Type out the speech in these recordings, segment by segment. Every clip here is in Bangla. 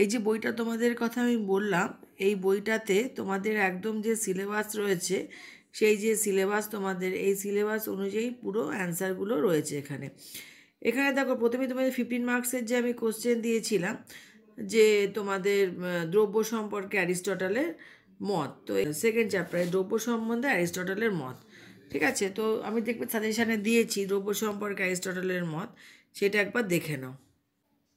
এই যে বইটা তোমাদের কথা আমি বললাম, এই বইটাতে তোমাদের একদম যে সিলেবাস রয়েছে, সেই যে সিলেবাস তোমাদের এই সিলেবাস অনুযায়ী পুরো অ্যান্সারগুলো রয়েছে এখানে। এখানে দেখো প্রথমে তোমাদের 15 মার্কসের যে আমি কোশ্চেন দিয়েছিলাম যে তোমাদের দ্রব্য সম্পর্কে অ্যারিস্টটলের মত, তো সেকেন্ড চ্যাপ্টারে দ্রব্য সম্বন্ধে অ্যারিস্টটলের মত। ঠিক আছে, তো আমি দেখবে সাজেশানে দিয়েছি দ্রব্য সম্পর্কে অ্যারিস্টটলের মত, সেটা একবার দেখে নাও।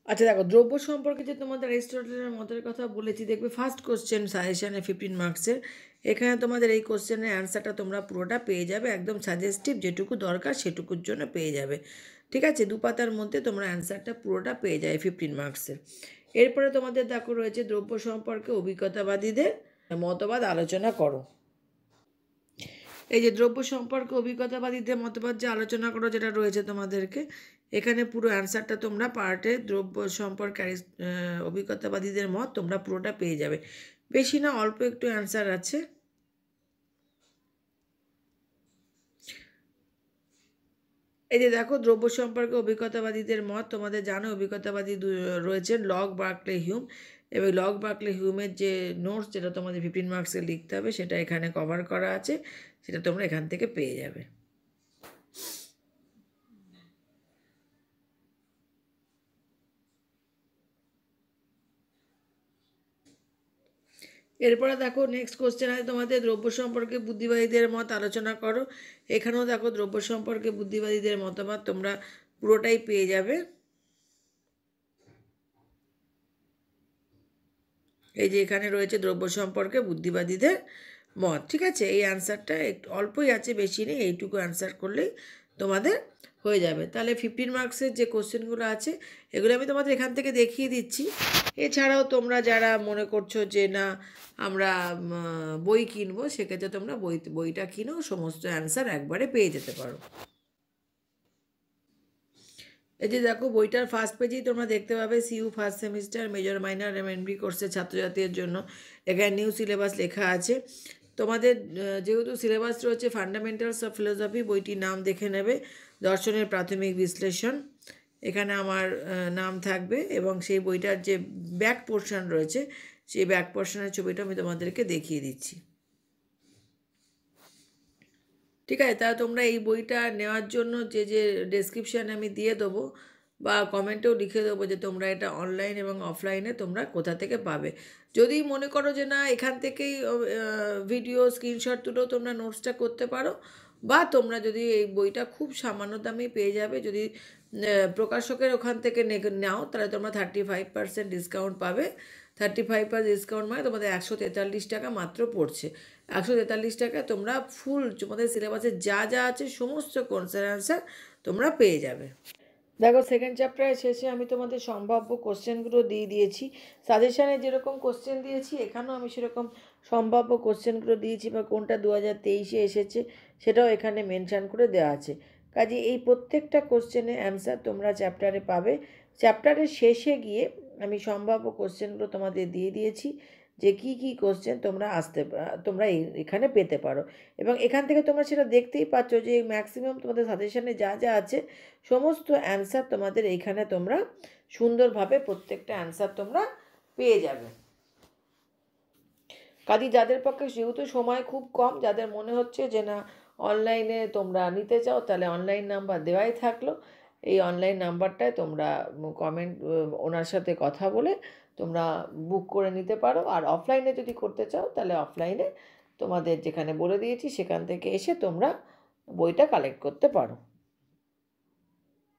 আচ্ছা দেখো, দ্রব্য সম্পর্কে যে তোমাদের অ্যারিস্টটলের মতের কথা বলেছি, দেখবে ফার্স্ট কোশ্চেন সাজেশানে 15 মার্কসের, এখানে তোমাদের এই কোশ্চেনের অ্যান্সারটা তোমরা পুরোটা পেয়ে যাবে, একদম সাজেস্টিভ যেটুকু দরকার সেটুকুর জন্য পেয়ে যাবে। ঠিক আছে, 2 পাতার মধ্যে তোমরা অ্যান্সারটা পুরোটা পেয়ে যাবে 15 মার্কসের। এরপরে তোমাদের দেখো রয়েছে দ্রব্য সম্পর্কে অভিজ্ঞতাবাদীদের মতবাদ আলোচনা করো। এই যে দ্রব্য সম্পর্কে অভিজ্ঞতাবাদীদের মতবাদ যে আলোচনা করো যেটা রয়েছে তোমাদেরকে, এখানে পুরো অ্যান্সারটা তোমরা পার্টে দ্রব্য সম্পর্কে অভিজ্ঞতাবাদীদের মত তোমরা পুরোটা পেয়ে যাবে। বেশি না, অল্প একটু অ্যান্সার আছে। এই যে দেখো দ্রব্য সম্পর্কে অভিজ্ঞতাবাদীদের মত, তোমাদের জানো অভিজ্ঞতাবাদী রয়েছেন লক, বার্কলে, হিউম, এবং লক, বার্কলে, হিউমের যে নোটস যেটা তোমাদের 15 মার্কসে লিখতে হবে সেটা এখানে কভার করা আছে, সেটা তোমরা এখান থেকে পেয়ে যাবে। এরপরে দেখো নেক্সট কোশ্চেন আছে তোমাদের দ্রব্য সম্পর্কে বুদ্ধিবাদীদের মত আলোচনা করো। এখানেও দেখো দ্রব্য সম্পর্কে বুদ্ধিবাদীদের মতামত তোমরা পুরোটাই পেয়ে যাবে। এই যে এখানে রয়েছে দ্রব্য সম্পর্কে বুদ্ধিবাদীদের মত। ঠিক আছে, এই অ্যান্সারটা একটু অল্পই আছে, বেশি নেই, এইটুকু অ্যান্সার করলেই তোমাদের হয়ে যাবে। তাহলে 15 মার্কসের যে কোশ্চেনগুলো আছে এগুলো আমি তোমাদের এখান থেকে দেখিয়ে দিচ্ছি। এছাড়াও তোমরা যারা মনে করছো যে না আমরা বই কিনবো, সেক্ষেত্রে তোমরা বইটা কিনো, সমস্ত অ্যান্সার একবারে পেয়ে যেতে পারো। এই যে দেখো বইটার ফার্স্ট পেজেই তোমরা দেখতে পাবে CU first semester major minor এবং এমবি কোর্সের ছাত্রছাত্রীদের জন্য এখানে নিউ সিলেবাস লেখা আছে। তোমাদের যেহেতু সিলেবাস রয়েছে ফান্ডামেন্টালস অফ ফিলোসফি, বইটির নাম দেখে নেবে দর্শনের প্রাথমিক বিশ্লেষণ, এখানে আমার নাম থাকবে, এবং সেই বইটার যে ব্যাক পোর্শন রয়েছে সেই ব্যাক পোর্শনের ছবিটা আমি তোমাদেরকে দেখিয়ে দিচ্ছি। ঠিক আছে, তা তোমরা এই বইটা নেওয়ার জন্য যে যে ডেসক্রিপশানে আমি দিয়ে দেবো বা কমেন্টেও লিখে দেবো যে তোমরা এটা অনলাইন এবং অফলাইনে তোমরা কোথা থেকে পাবে। যদি মনে করো যে না এখান থেকেই ভিডিও স্ক্রিনশট তুলেও তোমরা নোটসটা করতে পারো, বা তোমরা যদি এই বইটা খুব সামান্য দামে পেয়ে যাবে, যদি প্রকাশকের ওখান থেকে নাও তাহলে তোমরা 35% ডিসকাউন্ট পাবে। 35% ডিসকাউন্ট মানে তোমাদের 143 টাকা মাত্র পড়ছে। 143 টাকা তোমরা ফুল তোমাদের সিলেবাসে যা যা আছে সমস্ত কোশ্চেন অ্যান্সার তোমরা পেয়ে যাবে। দেখো সেকেন্ড চ্যাপ্টারের শেষে আমি তোমাদের সম্ভাব্য কোশ্চেনগুলো দিয়ে দিয়েছি। সাজেশানে যেরকম কোশ্চেন দিয়েছি এখানেও আমি সেরকম সম্ভাব্য কোশ্চেনগুলো দিয়েছি, বা কোনটা 2023-এ এসেছে সেটাও এখানে মেনশান করে দেওয়া আছে। কাজে এই প্রত্যেকটা কোশ্চেনের অ্যান্সার তোমরা চ্যাপ্টারে পাবে। চ্যাপ্টারের শেষে গিয়ে আমি সম্ভাব্য কোশ্চেনগুলো তোমাদের দিয়ে দিয়েছি যে কি কি কোশ্চেন তোমরা এখানে পেতে পারো, এবং এখান থেকে তোমরা সেটা দেখতেই পাচ্ছ যে ম্যাক্সিমাম তোমাদের সাজেশানে যা যা আছে সমস্ত অ্যান্সার তোমাদের এইখানে তোমরা সুন্দরভাবে প্রত্যেকটা অ্যান্সার তোমরা পেয়ে যাবে। কাজে যাদের পক্ষে যেহেতু সময় খুব কম, যাদের মনে হচ্ছে যে না অনলাইনে তোমরা নিতে চাও, তাহলে অনলাইন নাম্বার দেওয়াই থাকলো। এই অনলাইন নাম্বারটায় তোমরা কমেন্ট ওনার সাথে কথা বলে তোমরা বুক করে নিতে পারো। আর অফলাইনে যদি করতে চাও তাহলে অফলাইনে তোমাদের যেখানে বলে দিয়েছি সেখান থেকে এসে তোমরা বইটা কালেক্ট করতে পারো।